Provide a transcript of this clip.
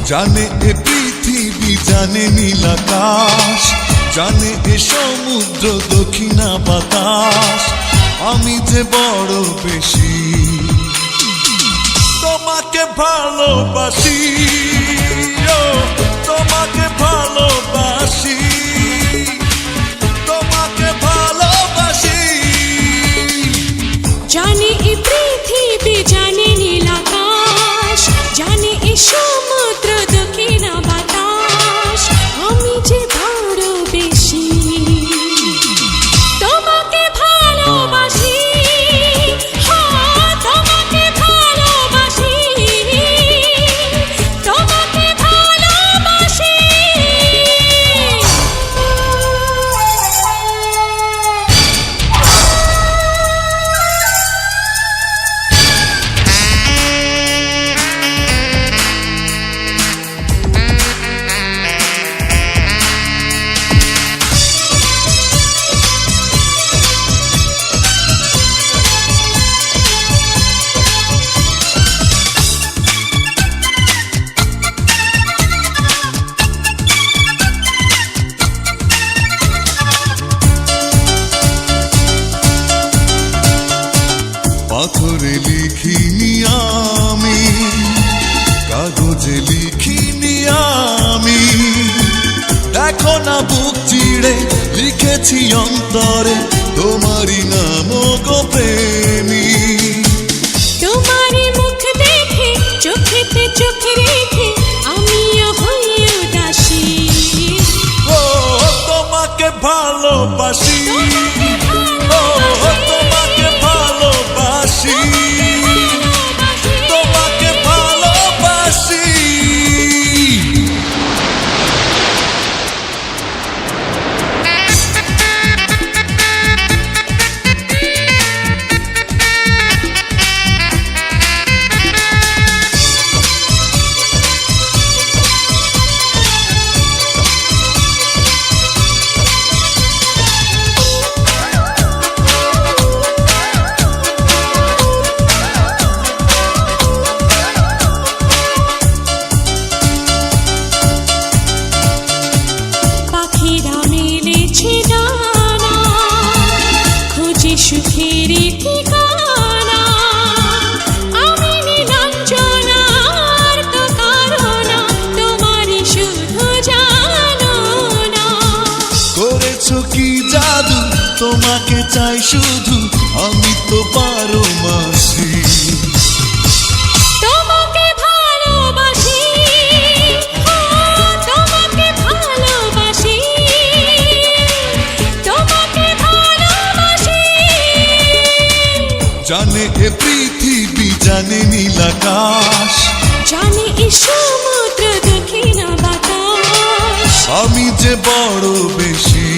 জানে এ পৃথিবী, জানে নীল আকাশ, জানে এ সমুদ্র দক্ষিণা বাতাস, আমি যে বড় বেশি তোমাকে ভালোবাসি, ও তোমাকে ভালোবাসি, তোমাকে ভালোবাসি। জানে এ পৃথিবী, জানে নীল আকাশ, জানে এ সমুদ্র দক্ষিণা বাতাস, আমি যে বড় বেশি তোমাকে ভালোবাসি, তোমাকে ভালোবাসি, তোমাকে ভালোবাসি। পাথরে লিখিনি আমি, কাগজে লিখিনি আমি, দেখো না বুক চিড়ে লিখেছি অন্তরে তোমারই নাম গো প্রেমী। তোমারই মুখ দেখে চোখেতে চোখ রেখে আমিও হই উদাসী, ও তোমাকে ভালোবাসি, ও তোমাকে ভালোবাসি, তোমাকে ভালোবাসি। সুখের ঠিকানা আমি নীলাঞ্জনার তো কারণা তোমারই শুধু জানো না। করেছো কি জাদু, তোমাকে চাই শুধু, আমি তো পারো মাসি। তোমাকে ভালোবাসি, তোমাকে ভালোবাসি, তোমাকে ভালোবাসি। জানে এ পৃথিবী, জানে নীল আকাশ, জানে এ সমুদ্র দক্ষিণা বাতাস, আমি যে বড় বেশি।